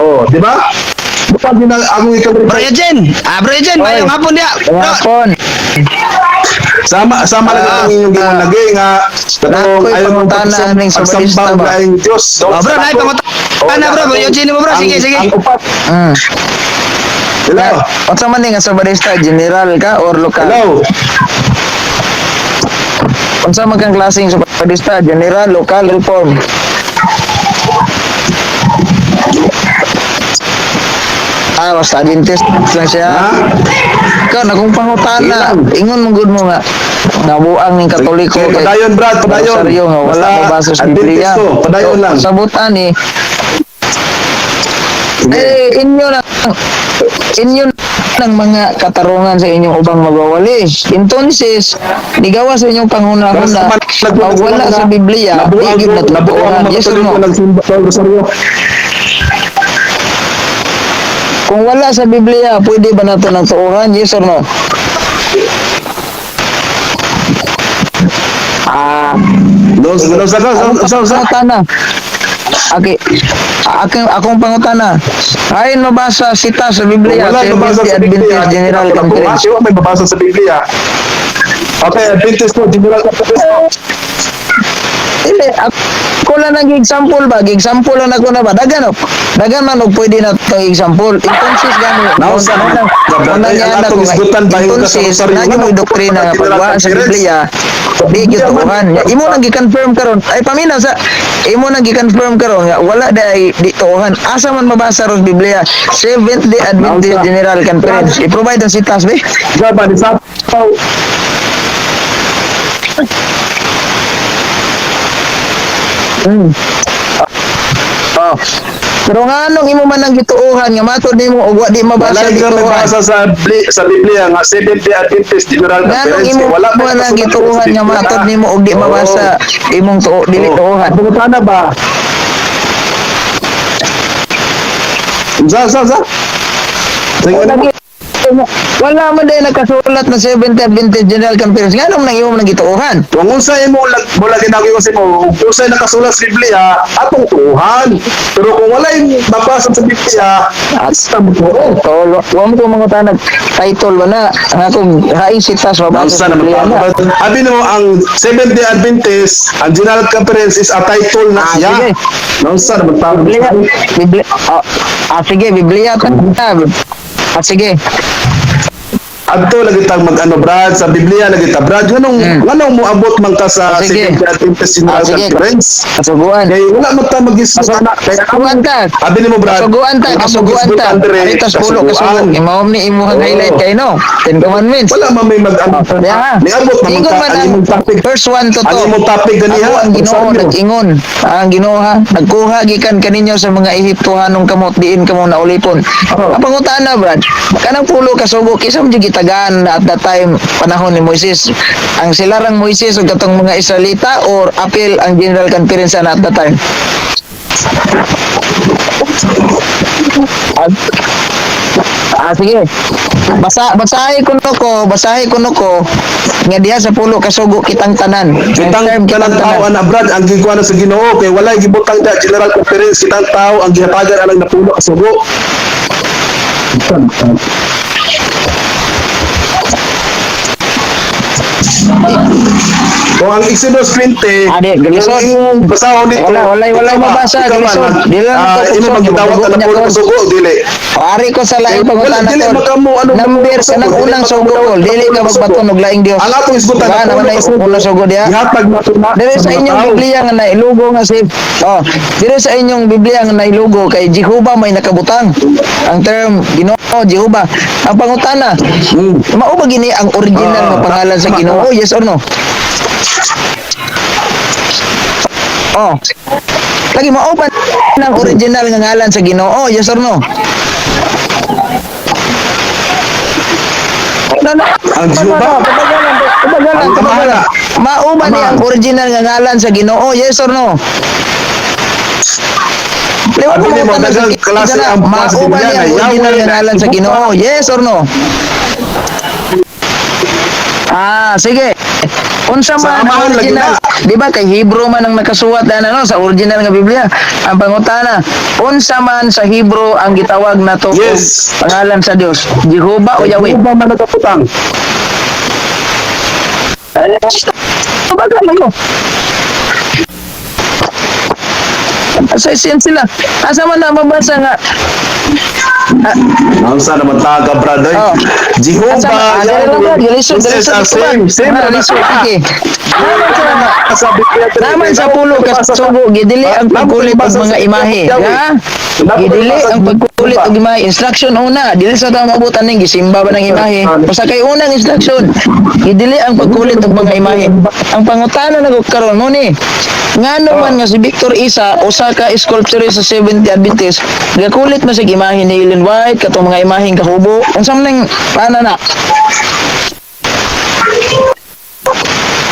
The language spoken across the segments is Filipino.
Oh, di ba? Bukan din ang ikaw Bro Eugene, Bro Eugene, Oy. mayong hapon dia. Bro. Hapon. sama lang ang yung lagi nga katong Nakoy ayaw mong pangutana ning sa barista pagsambang ba? laing Diyos. Oh, bro, nay pangutana bro, Bro Eugene mo bro, sige sige. Ang upat. Mm. Hello. Unsa man ning sa barista, general ka or lokal? Hello. Unsa man kang klaseng sa barista, general, lokal, reform? Basta dentist lang siya. Ha? Ikaw, nagong pangutana. Ingon mong good mo nga. Nabuang ning Katoliko. Okay, padayon Brad, padayon. Rosaryo nga wala Basta mabasa sa Adventist Biblia. to, padayon lang. Sabutan eh. Inyo ng mga katarungan sa inyong ubang magwawali. Entonces, ligawa sa inyong panghuna-huna, pag wala sa Biblia, higit na tutuuhan. Yes or no? Kung wala sa Biblia, pwede ba nato ng tuuhan? Yes or no? Pangutana. Akong pangutana. Ayon mabasa sita sa Biblia, Wala mabasa sa Biblia. Adventist General Conference. Wala may mabasa sa Biblia. Okay, Adventist to, General Conference. Dili, ako lang nag-example ba? Example lang ako na ba? Dagan man og pwede na itong example. Entonces, gano'n. Nausa na. Unang yan ako nga. Entonces, nagyan mo doktrina nga pagwaan sa Biblia, di gituuhan. Imo nang gi-confirm karon. Ay paminaw sa imo nang gi-confirm karon nga wala day di tuuhan. Asa man mabasa ro sa Biblia? Seventh-day Adventist General Conference. I-provide ang sitas be. Gaba ni sa Oh. Pero nga anong imo man ang gituuhan nga matod nimo og wa di mabasa wala nga gituuhan. mabasa sa Biblia nga Seventh-day Adventist General Nga anong Conference. imo Wala man ang gituuhan nga matod nimo og di mabasa imong dili tuuhan. Pangutana ba? Sa. Wala man din nakasulat na 70th Adventist General Conference. Nga anong nang imo man ang gituuhan? Kung unsay mo mula ginagawa ko sa mo, kung unsay nakasulat sa Biblia, atong tuhan. Pero kung wala yung mabasa sa Biblia, basta mo tuhan. Tolo. Wa mo ko mangutanag title ba na ang akong haing sitas mabasa sa Biblia na. Sabi mo, ang Seventh-day Adventist, ang General Conference is a title na siya. Sige. Nausa na magtawag. Biblia. Sige, Biblia ta. Sige. Adto lagi tag mag-ano Brad sa Biblia lagi ta Brad nganong mo abot man ka sa Sige. Seventh-day Adventist General Sige. Conference. Kasuguan. Kay wala man ta mag-isot na kaya Kasuguan ta. abi nimo Brad. Kasuguan ta. Aritas pulo kasuguan. Imawam ni imuhang highlight kay no. 10 Commandments. Wala man may mag-ano. Yeah. Ni abot man Ingon ka man ang ang imong topic. first one to to. Ang imong topic ganiha. Ako ang Ginoo Sabi mo. nag-ingon. Ang Ginoo ha, nagkuha gikan kaninyo sa mga Ehiptohanong kamot diin kamo naulipon. Ang pangutana Brad, kanang pulo kasugo kisa mo gitagaan at that time panahon ni Moises. Ang silarang Moises ug katong mga Israelita or appeal ang General Conference na at that time. Sige. Basahi ko ko nga diha sa pulo kasugo kitang tanan. Kitang kanang tao ana Brad ang gikuha na sa Ginoo kay wala gibutang da General Conference kitang tao ang gihatagan alang napuno ka sugo. Kung ang Exodus 20, Ade, galisod. yung basahon nito. Wala mabasa, galisod. Dili lang ito imo kusog, magitawag bago ka na niya po ko. sugo dili. Ari ko sa laing pangutan Dili ko. magkamo ano Number sa nang unang sugo ko, dili ka magbatunog laing Dios. Ang atong isgutan Wala naman na unang sugo diha. Gihatag na to na. Dili sa inyong Biblia nga nailugo nga si dili sa inyong Biblia nga nailugo kay Jehovah may nakabutang. Ang term Ginoo Jehovah. Ang pangutana, mao ba gini ang original nga pangalan sa Ginoo? Yes or no? Lagi ma-open ng original nga ngalan sa Ginoo, yes or no? Ang Jehovah. Kabagalan. Mauman ni ang original nga ngalan sa Ginoo, yes or no? Abi ni mo dagang klase ang mauman ni ang original nga ngalan sa Ginoo, yes or no? Sige. Unsa Sa man ang amahan lagi original? na. Di ba kay Hebrew man ang nakasuwat na ano sa original nga Biblia. Ang pangutana, unsa man sa Hebrew ang gitawag nato og Yes. pangalan sa Dios? Jehovah o Yahweh? Ano ba man nagkaputang? Bagal mo. Asa sila? Asa man na mabasa nga Ang sa naman taga, brad. Ay. Oh. Jehovah, Galisod, this is galisod, a same. Same na galisod, sige. Naman sa pulo kasugo, gidili ang pagkulit og mga imahe. Ha? Gidili ang pagkulit og imahe. Instruction una, dili sa daw mabutan ning gisimba ba ng imahe. Basta kay unang instruction, gidili ang pagkulit og mga imahe. Ang pangutana nag karon mo ni. Ngano man nga si Victor Isa usa ka sculpture sa 70 Adventist, gakulit man sa imahe ni Ellen White katong mga imaheng kahubo. Unsa man ning na?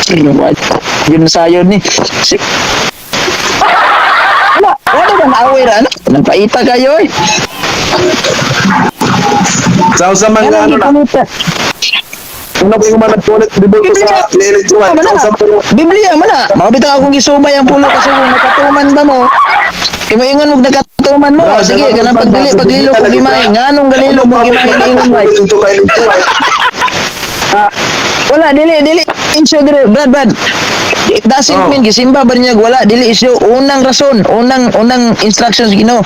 Ellen White. Yun sayod ni. Wala ba na-aware ano? Nagpaita kayo eh. Sa man nga ano na. Ano ko yung mga nagpulit tribute ko sa Ellen White? Sa Biblia man na. Makabitaw akong gisubay ang pulo kasi kung nakatuman ba mo. Imaingon mo nakatuman mo. Sige, ganang paglilo ko gimay. Nganong galilo mo gimay ni Ellen White? Ito kay Ellen White. Wala, dili. Insyo dire, Brad. It doesn't mean gisimba ba niya wala, dili isyo. Unang rason, unang instructions Ginoo.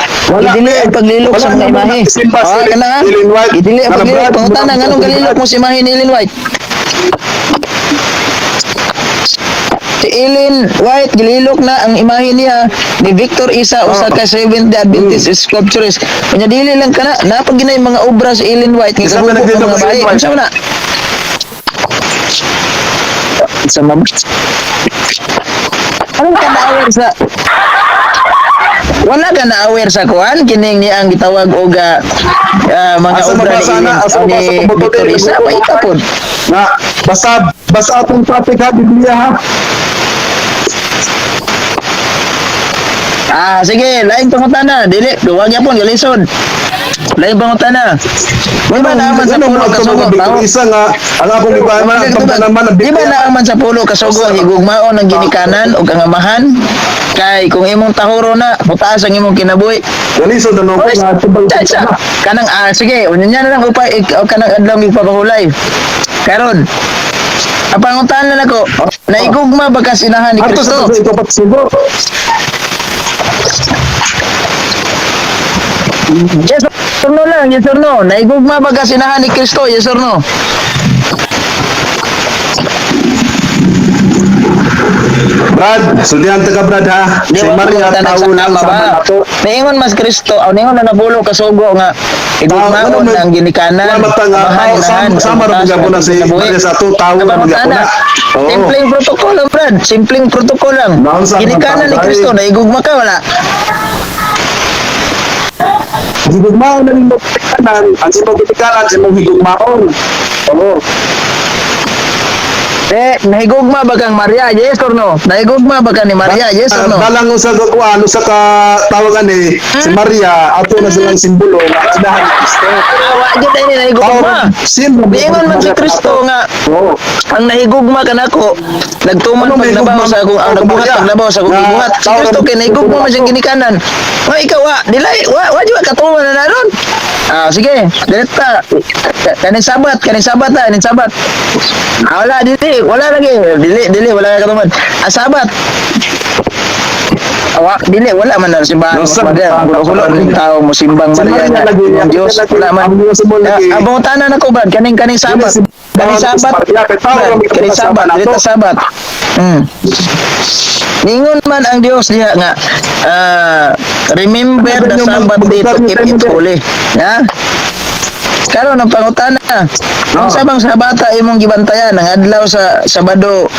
Dili ang paglilok sa mga imahe. Kana ha? Dili ang paglilok. Pangutana, nganong galilok mo si imahe ni Ellen White? Si Ellen White, gililok na ang imahe niya ni Victor Isa usa ka Seventh Day Adventist sculptures. Kanya dili lang kana, napag ginay mga obra si Ellen White nga Isa pa kabuko nagdilok mga si bahay. Ellen White. Unsa man na? Sa mabot. Anong ka na-aware sa... Wala ka na-aware sa kuhan? Kining ni ang gitawag og mga Asa obra mabasa na, asa ni mabasa kung bato Victor din, Isa. bato May din. kapod. Na, basta atong topic ha, Biblia ha. Sige, laing pangutana. Dili, duwag niya po, galisod. Laing pangutana. Di ba naaman sa pulo kasugo? Tao? Isa nga, ang akong iba man, ang pagtanaman ng Di ba Biblia. naaman sa pulo kasugo, higugmaon ang ginikanan o kangamahan? Kay kung imong tahuro na, putaas ang imong kinabuhi. Galiso na nung nga, tibag Cha, kanang sige, unya na lang upay kanang adlaw ipapahulay. Karon, ang panguntahan na nako, naigugma ba ka sinahan ni Ato sa Kristo? ito pagsugo. Yes or no lang, yes or no? Naigugma ba ka sinahan ni Kristo? Yes or no? Brad, sudihan ka Brad ha. Di Si ba Maria kita tao lang nagsama sa ba? manato. Naingon mas Kristo, naingon na nabulo kasugo nga igugmaon ang ginikanan. Mata nga, sama rin nga po na si Maria sa to, tao na nga po na. Oo. Simpleng protocol lang, Brad. Simpleng protocol lang. Naunsa ka Ginikanan ni pa, Kristo, naigugma ka, wala. Higugmaon na rin mo kanan, ang simong pitikanan, simong higugmaon. Oo. Nahigugma ba kang Maria? Yes or no? Nahigugma ba ka ni Maria? Yes or no? Dalang sa kuan sa ka tawagan ni si Maria ato na silang simbolo nga sinahan ni Kristo. Awa gyud ni nahigugma. Sino Ingon man si Kristo nga Oo. ang nahigugma kanako nagtuman Ano may paglabaw sa akong ang nagbuhat Maria? paglabaw sa akong Na gibuhat. Si tawag- Kristo kay nahigugma man siyang ginikanan. Wa ikaw dilay wa di katuman na naron. Sige, direkta. Kaning sabat na, kaning sabat. Wala lagi. Dili, wala ka katuman. Sabat. Dili, wala man na simbahan. No, sir. Wala ng tao mo simbang Si Maria. Maria lagi, Ang Diyos, lagi, wala man. ang Diyos mo lagi. Abang tanan ako, Brad. Kaning sabat. Kaning sabat. Kaning sabat. Dito sabat. Ningon man ang Dios diha nga remember the Sabbath day to keep it holy. Ya. Karon ang pangutana. Ang sabang Sabata imong gibantayan ang adlaw sa Sabado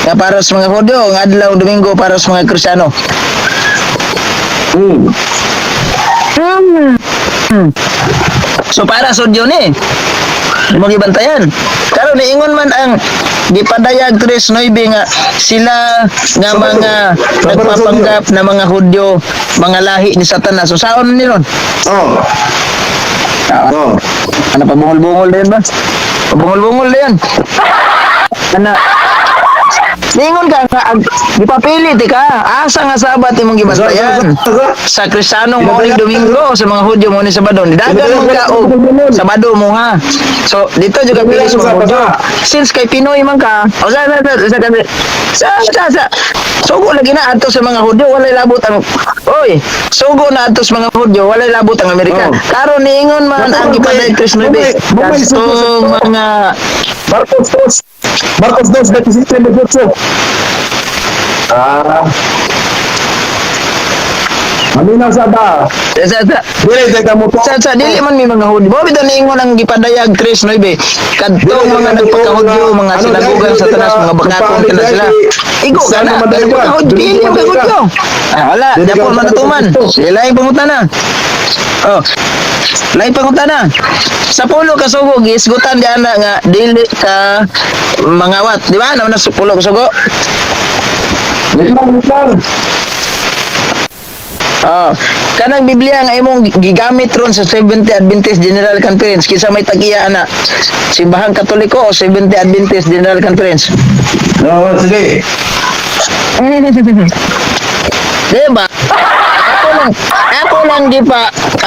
nga para sa mga Hudyo, ang adlaw Domingo para sa mga Kristiyano. So para sa Hudyo ni imong gibantayan. Karon niingon man ang gipadayag 3:9 nga sila nga mga nagpapanggap na mga Hudyo, mga lahi ni Satanas. So saon ni ron? Oh. Oh. Ano pabungol-bungol din ba? Pabungol-bungol din. Ano? Ningon ka nga gipapili ti ka. Asa nga sabat imong gibantayan? Sa Kristiyanong morning Domingo o sa mga Hudyo mo ni Sabado. Dagan man ka o Sabado mo ha. So dito juga pili sa mga Hudyo. Since kay Pinoy man ka, o sa sugo lagi na adto sa mga Hudyo walay labot ang oy, sugo na adto sa mga Hudyo walay labot ang Amerika. Karon niingon man ang gipaday Chris Nueve. Kadto mga Marcos 2, 27, 28. Aminaw sa ba? Dili tayo mo po. Sa dili man may mga Hudyo. Mo bitaw niingon ang gipadayag Chris Nueve. Kadtong mga nagpakahudyo, mga sinagugan sa tanas, mga bakakon kana sila. Igo ka na. Nagpakahudyo, dili yung kahudyo. Wala, dapon manatuman. Sila yung pangutana. Oh. Lain pangutana. Sa pulo ka sugo, gisgutan di ana nga dili ka mangawat, di ba? Naman sa pulo ka sugo. Litlang. Oh, kanang Biblia nga imong gigamit ron sa Seventh Adventist General Conference kisa may tagiya ana Simbahang Katoliko o Seventh Adventist General Conference. No, sige. Diba?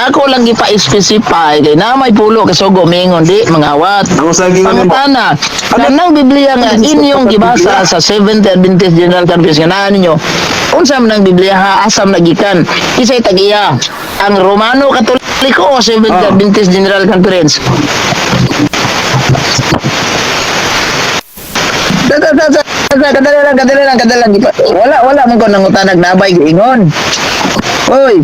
Ako lang gipa specify kay na may pulo kasugo mingon di mangawat. Ang sa gingon mo. Pangutana, kanang Biblia nga inyong gibasa sa Seventh Adventist General Conference nga naa ninyo. Unsa man ang Biblia ha asam nagikan. Kisay tagiya ang Romano Katoliko o Seventh Adventist General Conference. Kadalang. Wala man ko nangutanag nabay giingon. Oy,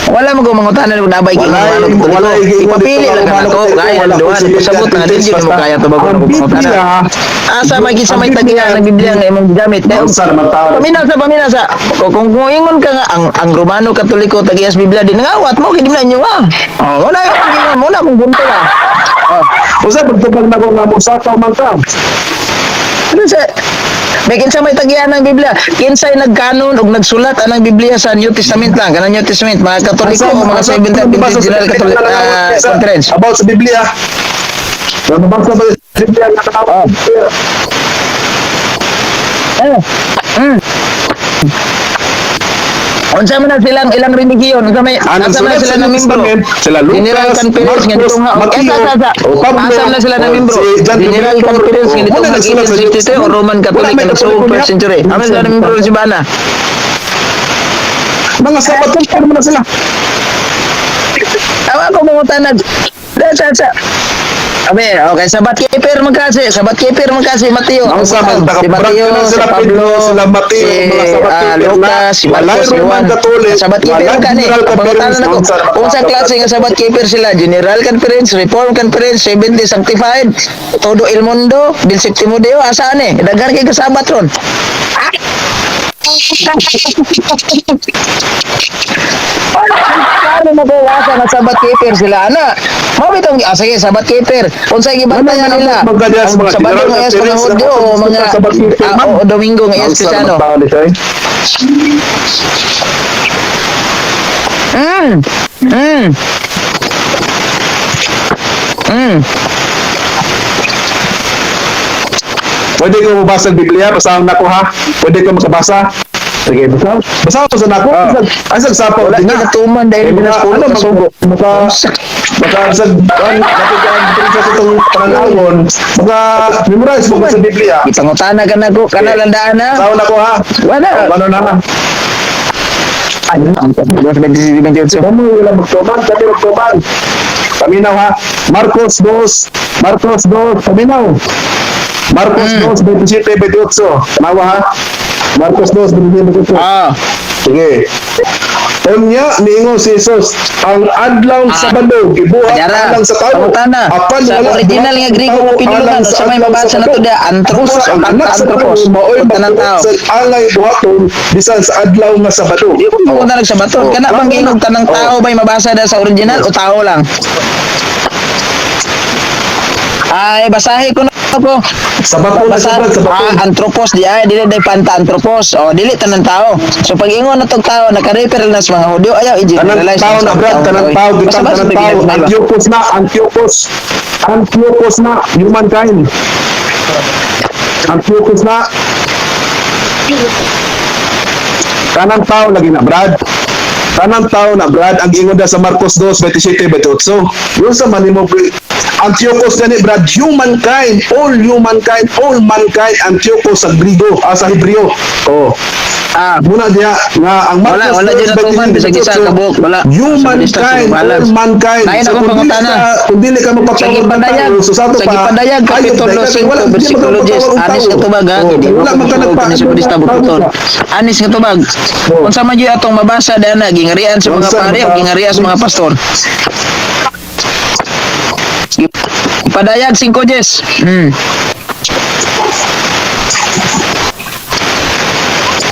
wala mo ko mangutanag nabay giingon. Wala Ipapili lang ako. Kaya duha pasabot na din mo kaya to bago ko mangutanag. Asa may kisa may tagiya ng Biblia nga imong gigamit. Paminaw sa. Kung ingon ka nga ang Romano Katoliko tagiyas Biblia din ngawat mo kay di na inyo wala yung gingon mo na kung bunto ka. Usa pagtubag na ko nga mo sa man ka. Ano sa may kinsa may tagian ng Biblia, kinsay nagkanon og nagsulat anang Biblia sa New Testament lang, kanang New Testament, mga Katoliko o mga Seventh Adventist General Conference. About sa Biblia. Nabasa ba sa Biblia na katawag? Unsa man na silang ilang relihiyon, unsa may asa na sila ng membro? Sila General Lucas, Conference nga Marcos, ditong Mateo, Pablo, asa na sila ng membro? General Conference nga ditong 1863 o Roman Catholic nga nagsuog first century. Amo sila ng membro si Bana. Mga sabat kung mo na sila. Awa ko mga tanag. Sa okay, sabat keeper magkasi Mateo. Ang sabat Si Mateo, si sila Pablo, sila Mateo, mga sabat si Lucas, si Marcos, si Juan. Sabat keeper kani. Pangutanan ako. Unsa klase nga sabat keeper sila? General Conference, Reform Conference, Seventh Sanctified, Todo El Mundo, Bil Septimo Deo, asa ni? Daghan kay kasabat ron. Ano magawasa nga sabat keeper sila ana? Mao bitong sige sabat keeper. Unsay gibantayan nila? Ang Sabado nga yes mga Hudyo o mga o Domingo nga yes Kristiyano. Pwede ko mabasa ang Biblia, basahan na ko ha. Pwede ko makabasa. Sige, basa ko sa nako. Asag sapo Wala na natuman dahil ano pinasugo. maka sa itong pananawon, memorize mo sa Biblia. Ipangutana ka na ko, kana landaan na. Basahan na ko ha. Wala. Ano na? Ano ang Kamu wala magtuman, kami magtuman. Paminaw ha. Marcos 2, paminaw. Marcos 2, 27, 28. Tanawa ha. Marcos 2, 27, 28. Sige. Unya niingon si Jesus, ang adlaw Sabado gibuhat Anyara, lang sa tao. pangutana. Sa original nga Grego nga pinulungan, sa may mabasa na to da, anthropos o anthropos. Maoy Tanang tao. angay buhaton bisan sa adlaw nga Sabado. Di ko pumunta nagsabaton. Kana bang ginog tanang tao ba'y mabasa na sa original o tao lang? Ay, basahin ko na po. Sabato na Basa, sabato. anthropos di ay dili day panta anthropos. O dili tanang tao. So pag ingon na tong tao naka-refer na sa mga Hudyo ayaw Tanang i-generalize. tao na brad, tanang tao, bitan tanang tao. Antiochus na, humankind. Antiochus na. Kanang tao lagi na Brad. Kanang tao na Brad ang ingon da sa Marcos 2:27-28. Yun sa manimo Antiochos gani Brad, humankind, all mankind, Antiochos sa Grigo, sa Hebreo. Oh. Muna diha nga ang Marcos Wala dyan na tuman, bisag isa ka buhok, wala. humankind, all mankind. Lain So, akong pangutana. kung dili ka magpatawag Sa Gipadayag, so sa ato sa pa, Gipadayag, Kapitulo 5, versikulo 10, anis nga tubag ha, hindi mo wala man ka kung ni Budista Bukuton. Anis nga tubag. Oh. Kung sa man yun atong mabasa dahil na, gingarian sa mga Unsa pare o ba? gingarian sa mga pastor. Padayag 5:10.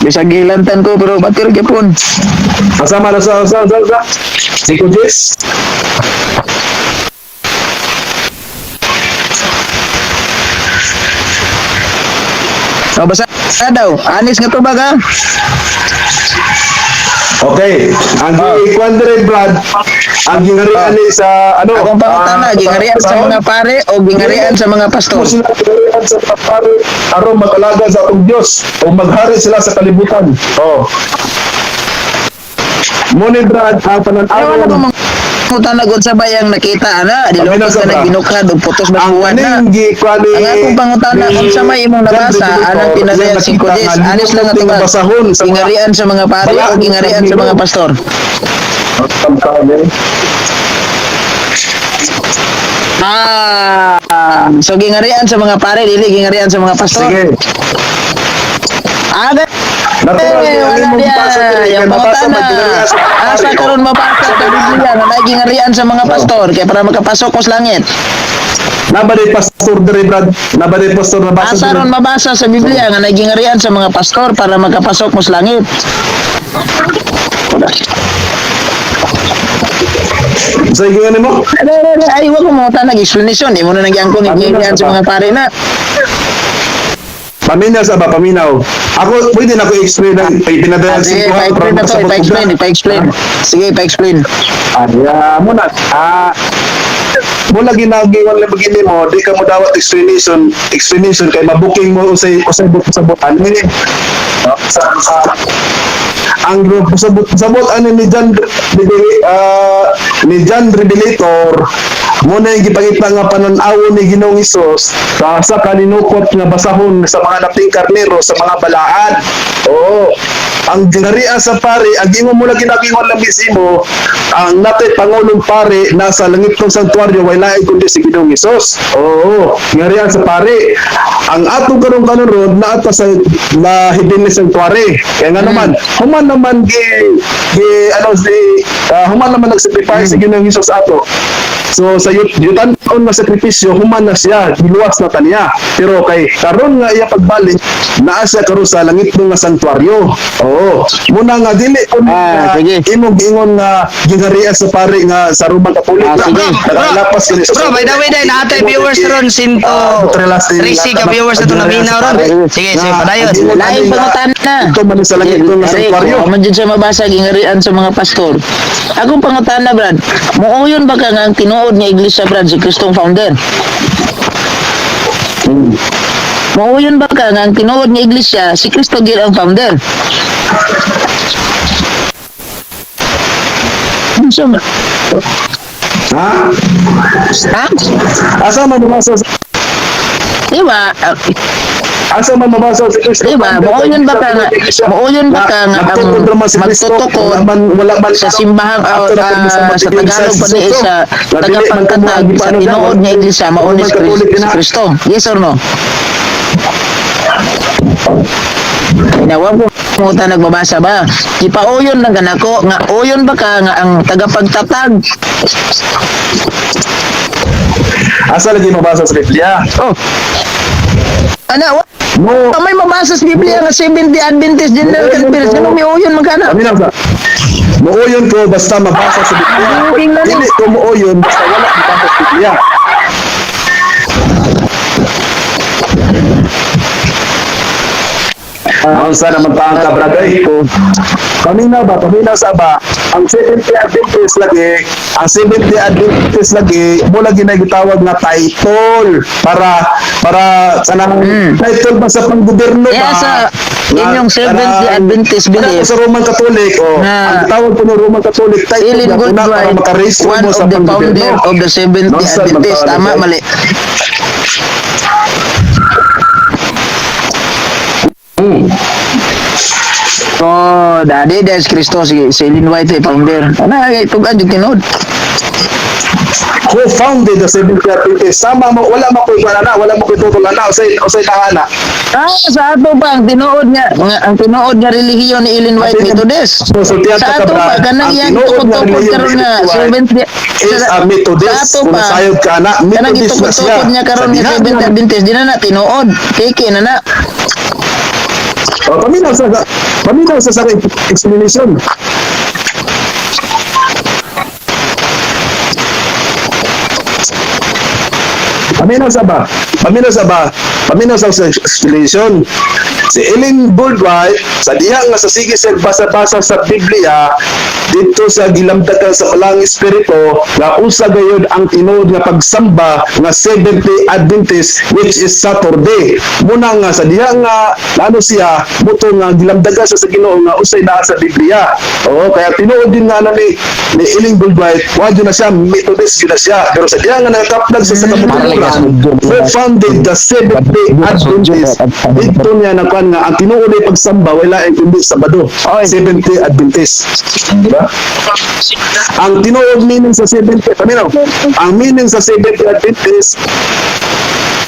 Bisa gilantan ko pero batir gyapon. Kasama na sa. Siko Jess. So basa daw, anis nga tubag ha. Okay. Ang ikuan dire Brad, ang gingarian ni sa ano? Akong pangutana, gingarian sa mga pare o gingarian sa mga pastor. Sila gingarian sa mga pare aron mag-alaga sa atong Dios o maghari sila sa kalibutan. Oh. Muni Brad, ang Ano pananaw ba mga pangutana gud sa bayang nakita ana, dilokos Pabinasa ka ba? nagbinukhad og putos ba buwan na. Ang gikuan ni Ang akong pangutana kung sa may imong nabasa, anang pinadayag 5:10, anis lang nga tubag. Gingarian sa mga pare o gingarian sa mga pastor. So gingarian sa mga pare, dili gingarian sa mga pastor. Sige. Aga. Natural din ang Wala imong diya. basa diri, kay Yung mabasa pangutana. magdala sa pare. Asa karon mabasa sa Biblia na may gingarian sa mga pastor kay para makapasok ko sa langit. Nabari pastor diri Brad. Nabari pastor na basa. Asa ron mabasa sa Biblia nga nagingarian sa mga pastor para makapasok mo sa langit. Sa ingon mo? Ay, wag mo ta nag-explanation. Di mo na nagyangkong gingarian sa mga pare na. Paminaw sa ba? Paminaw. Ako, pwede na ko explain ang pinadala Sige, pa-explain na to. Pa-explain. Sige, pa-explain. Muna. Mula ginagawa lang begini mo, di ka mo dawat explanation kay mabuking mo usay sa butan. Ang grupo sabot ano ni John Revelator muna yung gipangita nga pananaw ni Ginoong Hesus sa kaninukot nga basahon sa mga naping karnero sa mga balaan. Oo. Ang ginarian sa pare, ang ingon mo lang ginagingon lang mismo, ang natay Pangulong pare nasa langit ng santuaryo, wala kundi si Ginoong Hesus. Oo. Ginarian sa pare. Ang atong karong kanon na ato sa hidden ni santuary. Kaya nga naman, human naman human naman nag-sacrifice si Ginoong Hesus ato. So sa yutan on na sakripisyo human na siya, giluwas na taniya. Pero kay karon nga iya pagbalik naa siya karon sa langit nga santuaryo. Oo. Muna nga dili kun sige. imong giingon nga gingharian sa pare nga sa Roman Katolik. Sige. Lapas kini sa Bro, by the way, dahil natin viewers ron, sinto 3C ka viewers na ito na minaw ron. Sige, padayon. Lain pangutan na. Ito man sa langit nga santuaryo. Ako man dyan siya mabasa, gingarian sa mga pastor. Akong pangutan na, Brad. Muuyon ba ka nga ang tinuod niya iglesia, Brad, si Kristong founder? Muuyon ba ka nga ang tinuod niya iglesia, si Kristo gil ang founder? Ha? Ha? Asa man mabasa Diba? asa man mabasa si Kristo? Diba? Muuyon ba ka nga ang magtutukod sa simbahan sa Tagalog pa ni sa tagapagkatag sa tinuod niya iglesia mauni si Kristo? Yes or no? Inawag mo ta nagbabasa ba? Ipauyon lang kanako nga uyon ba ka nga ang tagapagtatag? Asa lagi mabasa sa Biblia? Oh. Ana, No. may mabasa sa Biblia nga 70 Adventist General Conference kanang may uyon magkana. Kami lang sa. Muuyon ko basta mabasa sa Biblia. Dili ko muuyon basta wala mabasa sa Biblia. Ang sana naman pa ang kabragay ko. Paminaw sa ba? Ang 70 Adventist lagi, mo lagi na gitawag nga title para kanang title ba sa panggobyerno ba? Kaya sa Inyong Seventh Day Adventist belief sa Roman Catholic, na ang tawag po ng Roman Catholic, Ellen Goodwright, one of the founder of the Seventh Day Adventist. Tama, mali. Oh, dadi des Cristo si Ellen White founder. Ana ito ka yung tinod. Who founded the Seventh Day Adventist? Sama mo, wala mo ko na, wala mo ko tutulala na, usay nahana. Sa ato pa ang tinuod nga relihiyon ni Ellen White Methodist. Konsultihan Sa ka ato ba? pa kanang Ang iyang tinuod nga tukod-tukod relihiyon karon ni nga Ellen White Seventh Day is a Methodist. Sa ato Kung pa sayod ka na, kanang Methodist na siya. itukod-tukod niya karon nga Sa Seventh Day diha- Adventist di na tinuod. Kiki na na. Paminaw sa explanation. Paminaw sa explanation. Si Ellen Goodwright, sa diha nga sa sige sa basa-basa sa Biblia, dito sa gilamdagan sa malang espiritu, nga usa gayud ang tinuod nga pagsamba nga Seventh Day Adventist, which is Saturday. Muna nga sa diha nga ano siya, muto nga gilamdagan sa Ginoo nga usay naa sa Biblia. Oo, kaya tinuod din nga ni Ellen Goodwright, wa na siya Methodist na siya. Pero sa diha nga nakaplag sa kamuturan, who founded the Seventh Day Adventist, dito niya nakuha nga ang tinuod ay pagsamba wala ay kundi Sabado. Seventh Day Adventist. Diba? Ang tinuod meaning sa Seventh Day, paminaw, ang meaning sa Seventh Day Adventist,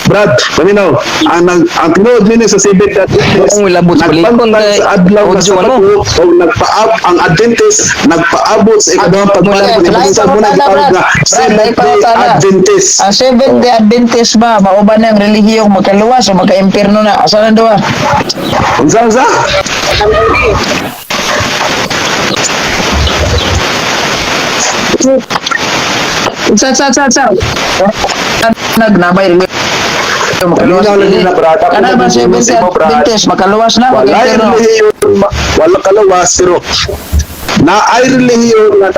Brad, paminaw, ang tinuod meaning sa Seventh Day Adventist, Kung ilabot sa balikon, nagpantay sa adlaw na audio, Sabado, o ang Adventist nagpaabot sa ikadawang pagpalit ng Lain isa muna gitawag na Seventh Day Adventist. Ang Seventh Day Adventist ba mauban ang relihiyong magkaluwas o magka-impierno na? Asa na daw? Unsa? Sa. Nagnabay makaluwas Malinaw lang yun na, brad. Ako Kana ba naging Seventh Day mo, brad. Adventist makaluwas na Wala ay mag-impierno? relihiyon, wala kalawas, pero na ay relihiyon na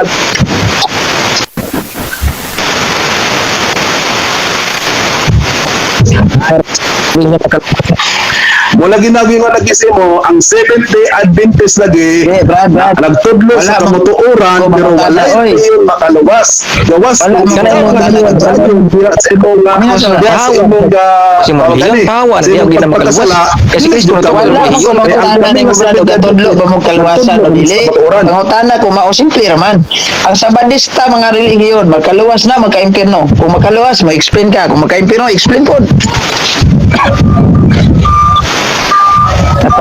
mula ginagi nga nagisi mo, ang Seventh Day Adventist lagi, Brad. nagtudlo Wala, sa kamutuoran, mag- pero wala oy. relihiyon makaluwas. Gawas Wala, kung wala, ikaw wala, ang wala, nagsasabi, wala. diya sa imong diya sa imong Kasi mahiyang tawa na diya kita makaluwas. Kasi Kristo na tawa Wala ng ko relihiyon. mangutana ni mo brad gadudlo ba mo kalwasan o dili. Mangutana ko mao simple man. Ang Sabadista mga relihiyon magkaluwas na magka-impierno. Kung magkaluwas ma-explain ka, kung magka-impierno explain pod.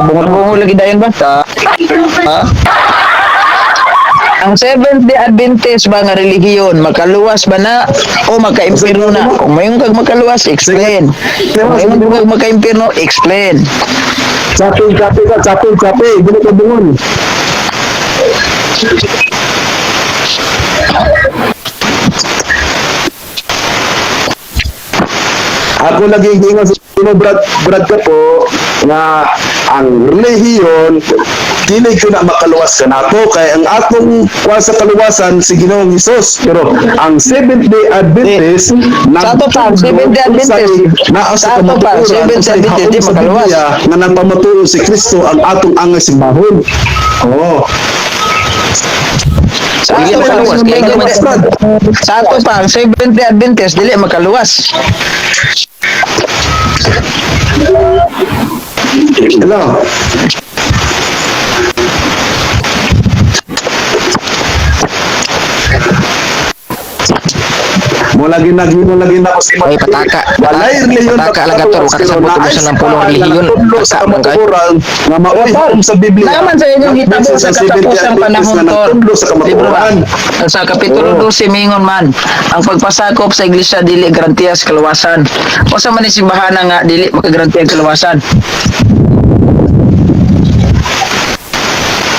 Bungo lagi dayon ba? Ha? Ang Seventh Day Adventist ba nga relihiyon makaluwas ba na o magka-impierno na? Kung mayong kag makaluwas explain. Kung mayong kag magka-impierno explain. Chapi, dili ka bungon. Ako lagi hinga sa sino brad ka po nga ang relihiyon dili ko na makaluwas ka nato kay ang atong kuha sa kaluwasan si Ginoong Hesus, pero ang Seventh Day Adventist Sa ato pa, Seventh Day Adventist. naa Sa sa ato pa, kamatuoran Seventh Day Adventist, di sa makaluwas. Biblia nga nagpamatuo si Kristo ang atong angay simbahon. Oo. Sa Dili ato pa, makaluwas, kaya Seventh hindi Day- sa ato pa, ang Seventh Day Adventist dili makaluwas. Hello. Mo lagi na ako si Ay, pataka. Walay relihiyon Pataka lang gator, kakasabot ko sa ng pulong relihiyon. sa Pataka lang, kamatuoran nga mauyom sa Biblia. Naman sa inyong hitabo sa katapusang panahon to. Nagtudlo sa Libro ba? kamatuoran. Sa Kapitulo 12 mingon man, ang pagpasakop sa iglesia dili garantiya sa kaluwasan. O sa man ni simbahan nga dili makagarantiya ang kaluwasan.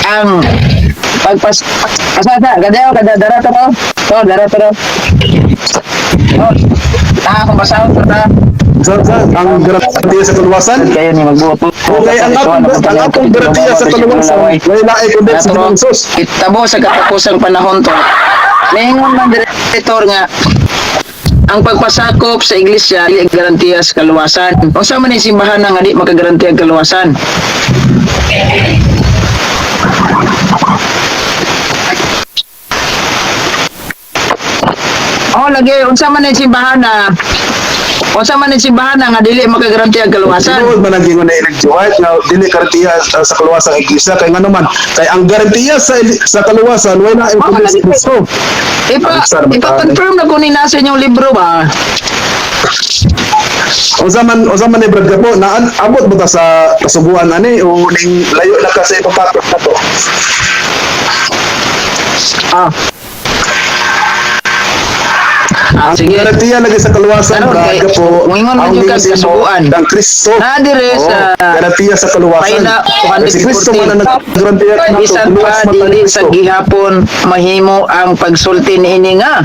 Ang asasa gadaw kadadara to mo. To dara to. Kung basaw to ta. Ang garantiya sa kaluwasan. Kayo ni magbuot. Okay, ang atong garantiya sa kaluwasan, wala ay kundi sa Ginoong Hesus. Itabo sa katapusang panahon to. Mingon man direktor nga ang pagpasakop sa iglesia dili garantiya sa kaluwasan. O sa man ni simbahan nga di makagarantiya ang kaluwasan. Oh, lagi unsa man ang simbahan na nga dili makagaranti ang kaluwasan. Tinuod man ang gingon na electrified na dili garantiya sa kaluwasan ang iglesia kay ngano man kay ang garantiya sa kaluwasan wala ay kundi si Kristo. Ipa-confirm na kunin nasa inyong libro ba? Unsa man ni Brad Gapo na abot mo ta sa kasubuan ani o ning layo na ka sa ipapatok na to. Sige. Garantiya lagi sa kaluwasan Brad Gapo. Moingon man yung kasubuan. Ang Kristo. Na dire sa garantiya sa kaluwasan. Si Kristo man ang naggarantiya na bisan pa dili sa gihapon mahimo ang pagsulti niini nga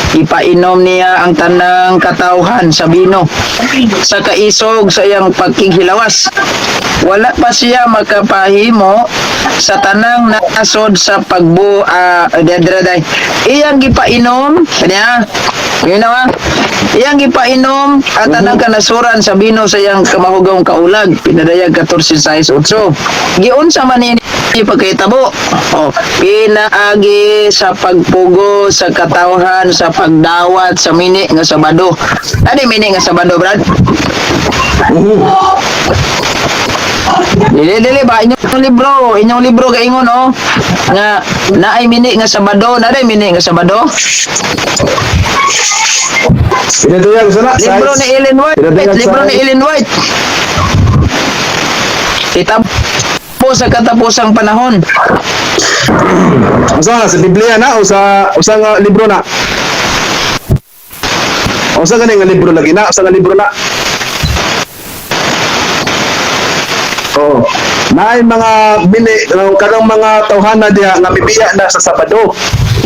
ipainom niya ang tanang katawhan sa bino sa kaisog sa iyang pagkighilawas. Wala pa siya makapahimo sa tanang nasod sa pagbu dedraday. Iyang gipainom kanya yun na iyang gipainom at tanang kanasuran sa bino sa iyang kamahugong kaulag pinadayag 14:6-8. Giunsa man ini pagkahitabo pinaagi sa pagpugo sa katawhan sa pagdawat sa mini nga Sabado. Ano mini nga Sabado, Brad? Dili ba inyong libro kaingon nga naay mini nga Sabado, naay mini nga Sabado. Pinadayag sana Libro ni Ellen White. Kita po sa katapusang panahon. Usa sa Biblia na o sa nga libro na? O sa nga libro lagi na? O sa nga libro na? Oh, naay mga kanang mga tawhana diha nga bibiya na sa Sabado.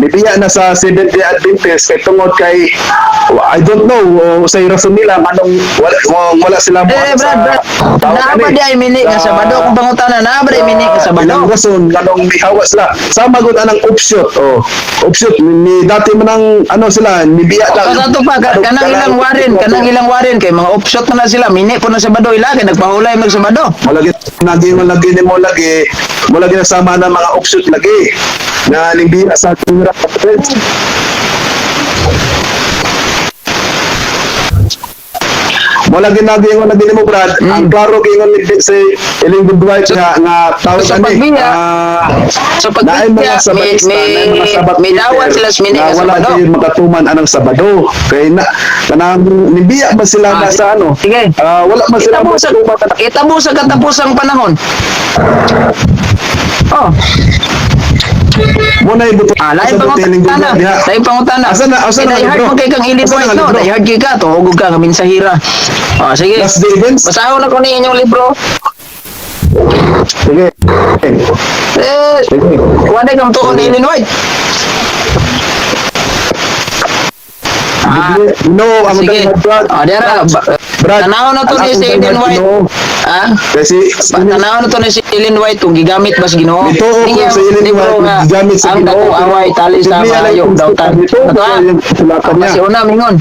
Bibiya na sa Seventh-day Adventist kay tungod kay I don't know sa rason nila anong wala sila mo Brad. Naaba di ay mini nga Sabado kung pangutana naaba di mini nga Sabado. Ilang rason kanong mihawa sila. Sama gud anang offshoot. Offshoot ni dati man ang sila bibiya lang. Kasato pa kanang ilang warin kay mga offshoot na sila mini po na Sabado ila kay nagpahulay mag Sabado. Malagi mo lagi nasama ng mga offshoot lagi na limbiya sa tura. Mo lagi mo Brad ang klaro gingon ni si Ellen White nga tawag sa pagbiya may dawat sila sa mini nga wala Sabado. kayo makatuman anang Sabado kay na kanang nimbiya ba sila sa ano Sige. wala man sila Kita mo sa katapusang panahon. Muna ibuto. Lain pangutana. Asa na Dahihard mo kay kang Ellen White, no? Dahihard kay ka, tuhugog ka, kamin sa hira. Sige. Last day events. Basahon na ko ni inyong libro. Sige. Wala kang tuon ni Ellen White. Ang Sige. Brad. Tanaw na to ni si Ellen White. Kasi Tanaw na to ni si Ellen White kung gigamit bas Ginoo. Ito ko sa Ellen White gigamit sa ang dako away tali sa mayong dautan. Kasi una mingon.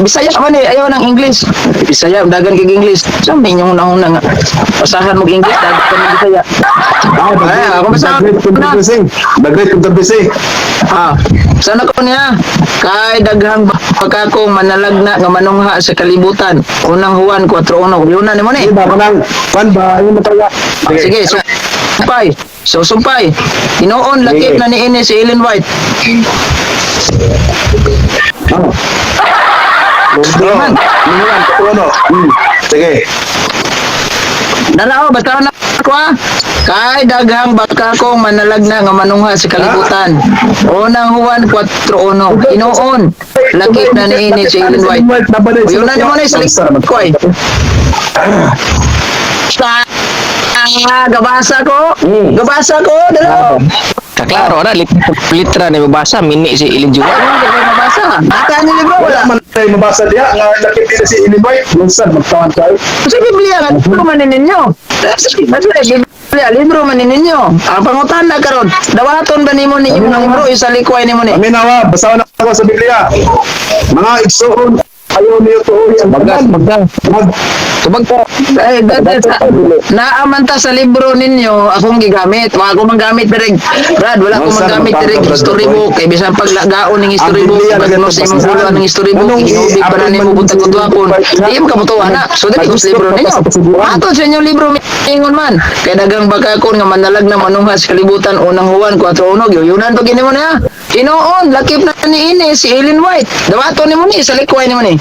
Bisaya man ayaw ng English. Bisaya dagan kay English. Sa inyong una nga. Basahan mo English dagan kay Bisaya. Ako basa na. The great controversy. Sana ko niya kay daghang pagkakong manalagna nga manungha sa kalibutan. Unang Juan 4:1. Yun na nimo ni. Ba kanang fan ba ayun mataya. Sige, sumpay. Sumpay. Inoon lakip na ni ini si Ellen White. Sige. Dalaw, basta na ako kay daghang bakakong manalagna nga manungha sa kalibutan. Unang Juan 4:1. Inoon lakip na ni ini si Ellen White. Yun na nimo ni sa likod ko ay. Gabasa ko. Dalaw. Kaklaro na litra na mabasa mini si Ellen juga. Mabasa. Ata ni libro Wala man tayo mabasa diya nga lakip din si Ellen White. Minsan magtawan tayo. Sa Biblia nga libro man ninyo. Biblia libro man ninyo. Ang pangutan na karon. Dawaton ba nimo ninyo ng libro isa likway nimo ni? Aminawa, basahan ako sa Biblia. Mga igsoon ayaw niyo to ang Bagas, tanan. bagas. Tubag ka. Ay, naamanta sa libro ninyo, akong gigamit. Wala ko manggamit pero Brad, wala ko manggamit pero storybook. Kay bisan pag lagaon ng storybook, bagno sa imong buluan ng storybook, inubi pa na nimo butang kutuapon. Di mo kabutuan na. So dali ko sa libro ninyo. Ato sa inyong libro ingon man. Kay dagang bakakon nga manalag na manunghas kalibutan unang Juan 4:1 gyuyunan to gini mo na. Inoon, lakip na ni ini si Ellen White. Dawato ni mo ni sa likway ni mo ni.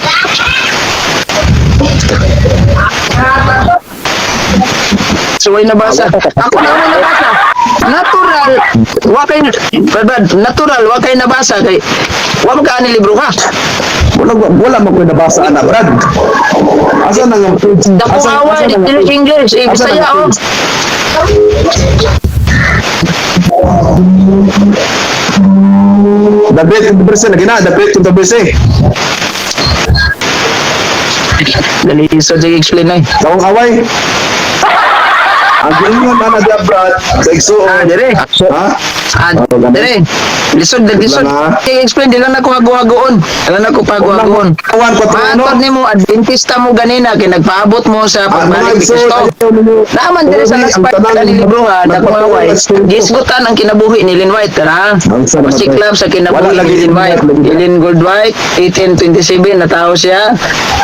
So, ay nabasa. Ako na may nabasa. Natural. Natural. Wakay nabasa. Kay, wala ka ni libro ka. Wala mo ko nabasa ana Brad. Asa na nga Dako away. English. Bisaya o. Dapat yung verse lagi na, dapat yung verse. Dali, so, sige, explain na. Tawang away. Ang ganyan na na Brad, sa igsuon. Dire. Ha? Dire. Lisod. Wala na. I-explain, di lang ako hago-hagoon. Di lang ako pago-hagoon. Kawan ko to no. Matod ni mo, Adventista mo ganina, kay nagpaabot mo sa pagbalik ni Kristo. Naman dire sa last part ka ni libro nga, dako nga way. Gisgutan ang kinabuhi ni Ellen White, ha? Masiklab sa kinabuhi ni Ellen White. Ellen Goldwhite, 1827 natao siya.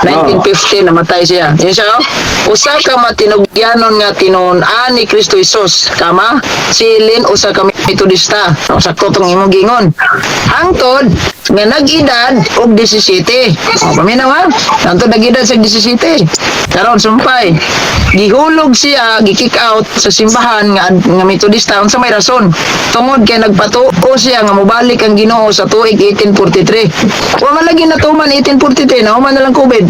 1950 namatay siya. Yan siya, oh. Usa ka matinugyanon nga tinuon ni Kristo Jesus. Kama, si Ellen usa ka Metodista. Sakto tong imong gingon. Hangtod nga nag-edad og 17. Paminaw ha? Hangtod nag-edad sa 17. Karon sumpay. Gihulog siya, gi-kick out sa simbahan nga Metodista unsa may rason. Tungod kay nagpatuo siya nga mobalik ang Ginoo sa tuig 1843. Wa man lagi natuman 1843 na human na lang COVID.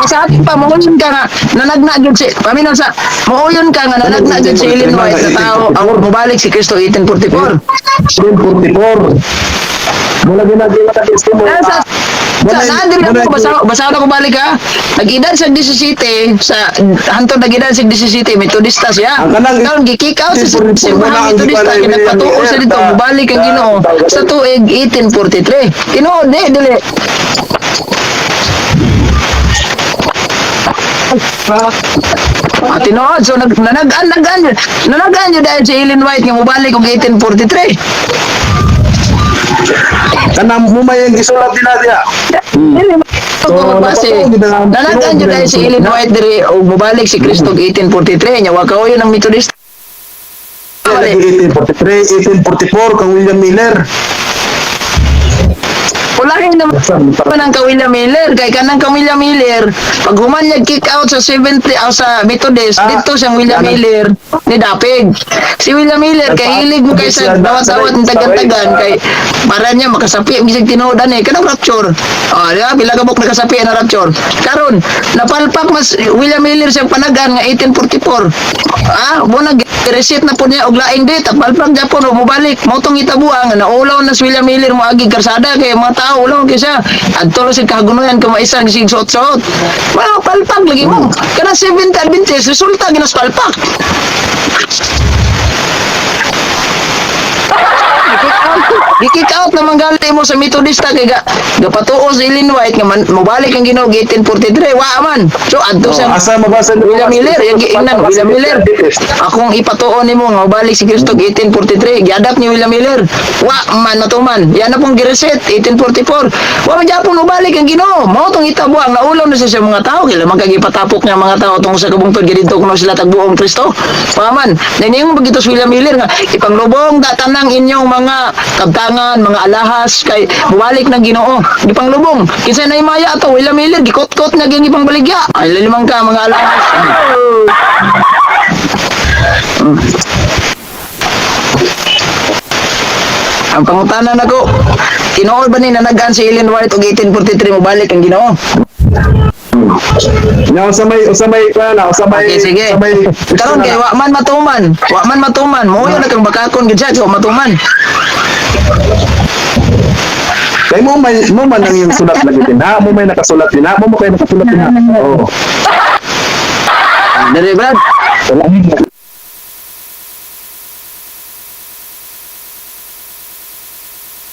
Sa ating pa, mauyon ka nga, nanagna dyan si, paminaw sa, mauyon ka nga, nanagna dyan si Ellen White na tao, ang mabalik si Kristo 1844. 1844. Mula ginagawa na testimony. Nandiri ako, basahan ako balik ha. Nag-edad sa 17, sa hantod nag-edad sa 17, Metodista siya. Karon gi-kick out sa simbahan Metodista, kinagpatuo sa dito, mabalik ang Ginoo sa tuig 1843. Tinuod, dili. Tinuod, so nanagaan yun dahil si Ellen White nga mabalik og 1843. Kanang mumayang gisulat din natin. Nanagaan yun dahil si Ellen White diri o mabalik si Kristo 1843 nya wa kaoy ng Methodist. 1843, 1844 kang William Miller. Ulahin naman ang ka William Miller kay kanang ka William Miller pag human niya kick out sa 70 sa Methodist dito siyang William Miller ni Dapig si William Miller kay hilig mo kay sa dawat-dawat ng tagan-tagan kay para niya makasapi bisag tinuodan kanang rapture di ba pila ka buk nakasapi na rapture karon napalpak mas William Miller siyang panagan nga 1844 muna reset na po niya og laing date palpak Japon o mobalik motong itabuang naulaw na si William Miller mo agi karsada kay mga tao ulo kaysa adto lang sa kagunuyan ka maisang sigsot-sot wala palpak lagi mo kana 70 Adventist resulta ginas palpak i-kick out naman gali mo sa Methodista kay gapatuo si Ellen White nga mabalik ang Ginoo 1843 wa man so adto sa Asa mabasa ni William Miller yung giingnan William Miller akong ipatuo nimo nga mabalik si Kristo 1843 giadapt ni William Miller wa man matuman yan na pong gireset 1844 wa man gyapon mabalik ang Ginoo mao tong itabuang naulaw na siya sa mga tao kila magkagipatapok nga mga tao tungod sa kabungtod gidto kuno sila tagbuong Kristo paman naningong bagito si William Miller nga ipanglubong datanang inyong mga kabtangan mga alahas kay buwalik ng Ginoo gipanglubong kinsa na imaya ato William Miller gikot-kot na gyud ipang baligya ay limang ka mga alahas ang pangutanan nako tinuod ba ni nanagan si Ellen White og 1843 mo balik ang Ginoo Nya usamay okay sige karon kay wa man matuman mo na kang bakakon gid siya wa matuman kay mo man nang yung sulat lagi din ha mo may nakasulat din ha mo kay nakasulat din ha oo Dari Brad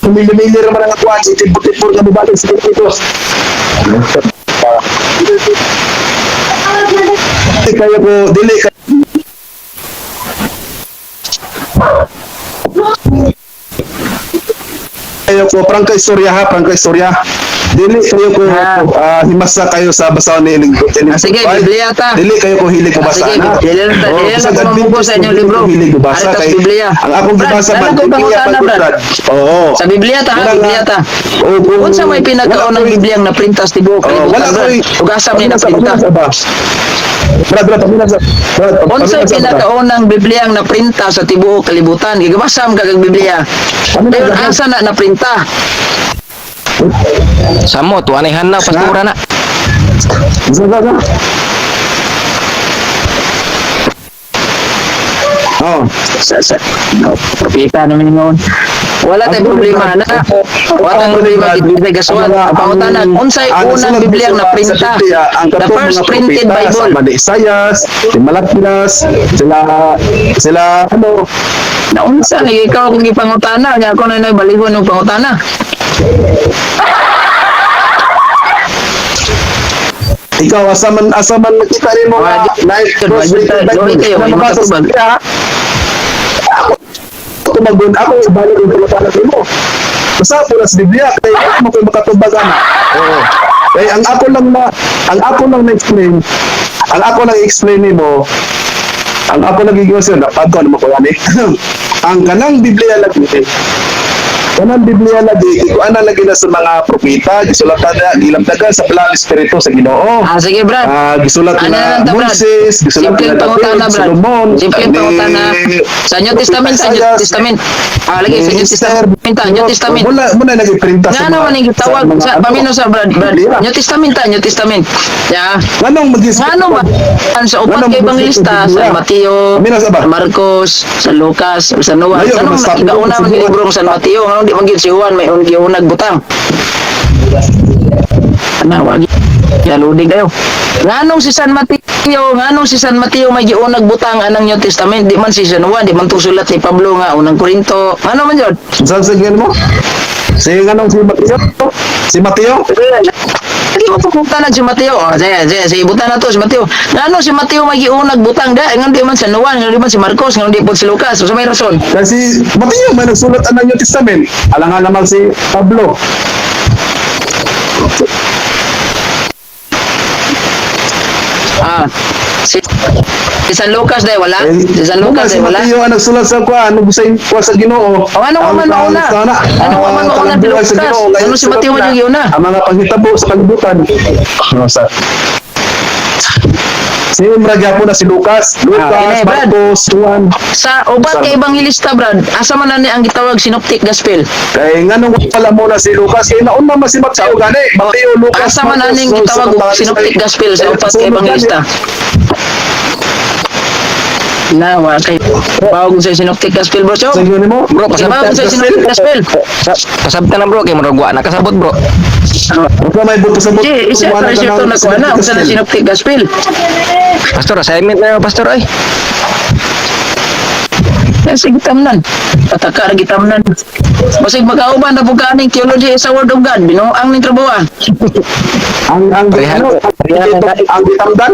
pumili-mili naman ang akuan, si tipo-tipo na bubalik sa Pilipinos. Kaya ko, dili ka. Kayo ko, prangka istorya ha, prangka istorya. Dili kayo ko himasa kayo sa basahan ni Sige, Biblia ta. Dili kayo ko hilig ko basa Sige, na. dili na Sa ko mamugo sa inyong libro. Hilig ko basa Aritas kay Biblia. ang akong Brad, gibasa man dala ko Biblia pangutana, pa Brad. Oo. Sa Biblia ta, ha, Wala nga. Biblia ta. Oo, Unsa may pinakaunang Biblia nga printas tibuok Oh, wala ko. Ugasa man na printa. Brad, pamina sa. Brad, Unsa pamina sa. pinakaunang Biblia nga naprinta sa tibuok kalibutan? Gigabasa man kag Biblia. Dayon asa na naprinta? Samo, tuan ay hana, pastura na. Zaga. Oh, Propeta naman yun. Wala tayong problema na. Wala tayong problema dito sa gaswan. Pangutanan, unsay unang Biblia na printa? The first printed Bible. Sa Isayas, si Malakias, sila ano, Na unsa ni ikaw kung ipangutana, nya ako na balihon ng pangutana. ikaw asaman nakita rin mo Ah, night Lord, Lord, kayo, may makatubag. tumagon ako ibalik yung pangutana mo. Basta po sa Biblia kay mo koy makatubag ana. Oo. Kay ang ako lang na-explain, ang ako lang i-explain nimo, ang ako lang gigiwasan na pagko ano mo ko ani. Ang kanang Biblia lagi kanang Biblia lagi kung ana lagi na sa mga propeta gisulatan na gilamdagan sa Plan Espiritu sa Ginoo. Ah, sige, Brad. Gisulat Ano na lang ta, Brad? Moses, gisulat Simpleng na pangutana, David, Brad. Solomon, Simpleng pangutana. Sa New Testament, sa New Isaiah, Testament. Ah, lagi, sa New Testament, New Testament. Muna nagiprinta Nga naman yung tawag sa pamino sa Brad. New Testament ta, New Testament. Ya. Anong magis? Nga ano ba? Sa upat Anong kay Evangelista, sa Mateo, Pamino sa ba? sa Marcos, sa Lucas, sa Noah. Ayun, Anong mas sabi ko, nakauna sa man Juan. librong San Mateo? Anong di magil si Juan, may unag butang. Ano, wag. Yaludig kayo. Nganong si San Mateo may giunag butang anang New Testament, di man si San Juan, di man tusulat ni Pablo nga unang Korinto. Ano man yun? Saan sa mo? Si anong si Mateo? Si Mateo? Hindi mo pupunta na si Mateo. Oh, sige, buta na to si Mateo. Ngano si Mateo may giunag butang da? Ngan di man San Juan, ngan di man si Marcos, ngan di po si Lucas. So may rason. Kasi Mateo may nagsulat ang New Testament. Alangan naman si Pablo. Ah, si San Lucas dahil wala? Si San Lucas si dahil wala? Mateo ang nagsulat sa kuan, sa sa Ginoo. O ano ka man mauna? Ano ka man mauna di Lucas? Ano si Mateo man yung una? Ang mga panghitabo sa kalibutan. Ano sa? Si Brad po na si Lucas, Brad. Marcos, Juan. Sa ubat kay Evangelista, Brad, asa man na ni ang gitawag Synoptic Gospel? Kaya nga nung wala mo na si Lucas, kaya nauna man si Mateo gani. Mateo, Lucas, Asa man na ni ang gitawag og Synoptic Gospel sa upat kay Evangelista? Na, wala kay bawag sa Synoptic Gospel, bro. So, Sa inyo mo? Bro, bawag sa Synoptic Gospel. Kasabta na bro, kay maragwa na kasabot bro. Huwag ka may buto sa buto. Di, isa pa siya ito nakuha na. Kung saan na Synoptic Gospel. Pastor, assignment na yun, pastor ay. Kasi gitamnan. Pataka na gitamnan. Basig mag-auban na po kaning theology sa Word of God. Binuang ning trabaho. Ang gitamdan?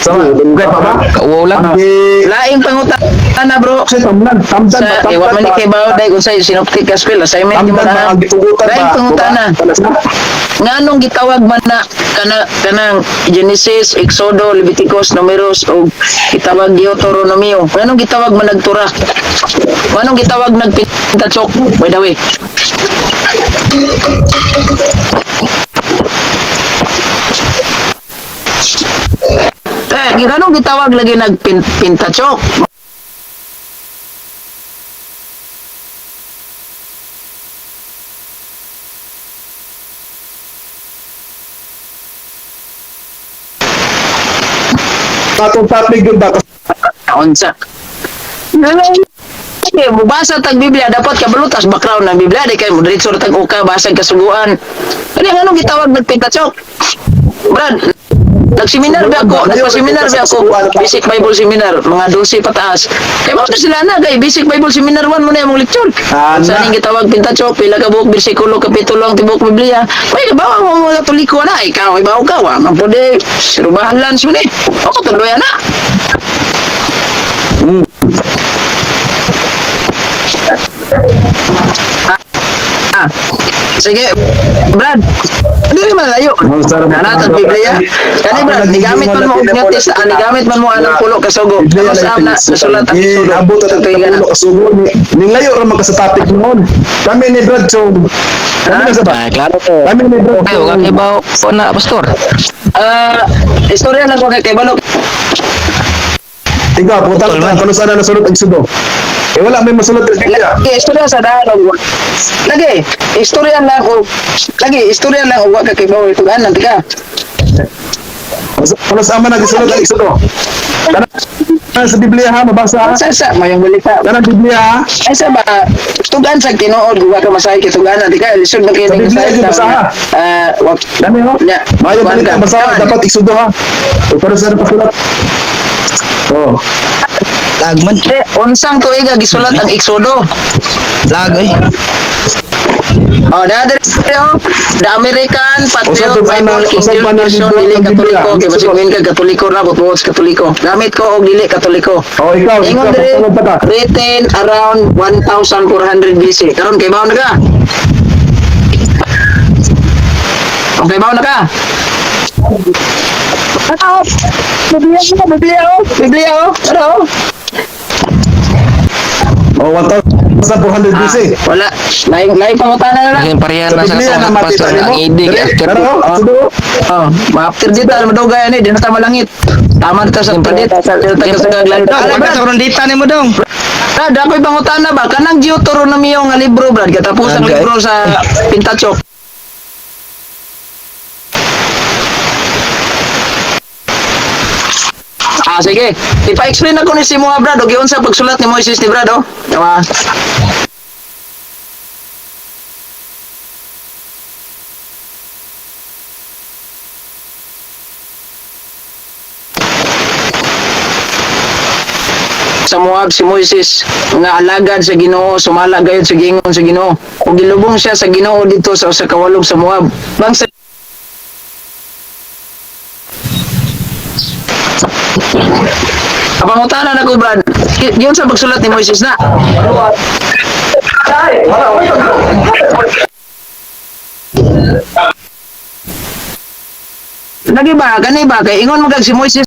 Sama, dugay pa ba? Kauwaw lang. Laing pangutana, bro. Kasi tamdan Sa iwa man ni kay Bao dahil kung sa Synoptic Gospel. Assignment Tamdan mo ba? na. Ang gitugutan ba? Laing pangutana. Nganong gitawag man na kanang Genesis, Exodo, Leviticus, Numeros o gitawag Deuteronomio. Nganong gitawag man nagtura? Nganong gitawag nagpintatsok? By the way. Nganong gitawag lagi nagpintatsok? Katong topic yun ba? Unsa? Okay, mubasa tag Biblia dapat kabalutas background ng Biblia di kay mo diretso ra tag uka basag kasuguan. Ano anong gitawag nagpintatsok? Brad, Nag-seminar ba ako? Nagpa-seminar ba ako? Basic Bible Seminar, mga 12 pataas. Kaya mga sila na, kay Basic Bible Seminar 1 mo na yung leksyon. Saan yung gitawag pintacho, pila ka buok, bersikulo, kapitulo, ang tibok Biblia. May kabawa mo mga katoliko na, ikaw, ibaw ka, man pwede, sirubahan lang siya ni. Ako, tuloy na. Sige, Brad. Ano yung malayo? Nanatag Biblia. Kani Brad, nigamit man mo og notice, nigamit man mo anong pulo kasugo. Ano sa na nasulat ang sulo. Abot at ang kasugo. Ningayo ra man ka sa topic noon. Kami ni Brad so. Kami na sa ba? Ah, klaro ko. Kami ni Brad. Ayo, kakibaw po na, pastor. Istorya lang ko kay Balog. Ikaw, pumunta ka kung saan na nasunod ang sugo. Eh wala may masunod sa Biblia. Istorya sa daan. Lagi, istorya lang o istorya lang o wa ka kay Balog ito ganan tika. Kung saan man nagsunod ang sugo. Kana sa Biblia ha, mabasa ha. Sa mayong balita. Kana Biblia ha. Ay sa ba, tugan sa tinuod, wa ka masahe kay tugan na tika, lisod ba Sa kini Biblia yung basa ha. wag Dami ho. nya. Mayo balita basa dapat isudo ha. Para sa pasulat. Oh. Lagman. Unsang tuig gisulat ang Exodo? Lagoy. Oh, the American Patriot Usap Bible usap English pa na version Biblia, dili ang Biblia. katoliko kay basiguin ka katoliko ra buot katoliko. Gamit ko og dili katoliko. Oh, ikaw, Ingon diri pasunod pa ka. written around 1400 BC. Karon kay bawo na ka? Okay, bawo na ka? Biblia oh. Ano? Oh, 1,400 BC. Wala. Lain pangutana na lang. Kasi parehan na sa Biblia na pastor matita ang mo. idig after Pero, sudo. Oh, ma-after dito na madugay ani, di na ta malangit. Tama ta sa padit, sa kaglan. Dita ni mo dong. Brad, ako'y pangutana ba? Kanang Deuteronomy nga libro, Brad. Katapos ang Okay. libro sa Pentateuch. Sige. Ipa-explain ako ni si mga Brad. O giyon sa pagsulat ni Moises ni Brad, oh. Diba? Sa Moab si Moises nga alagad sa Ginoo, sumala gayud sa gingon sa Ginoo. Ug gilubong siya sa Ginoo dito sa usa ka walog sa Moab. Bangsa Kapangutana na ko, Brad. Yun sa pagsulat ni Moises na. Lagi ba? Kani ba? Kay ingon mo kag si Moises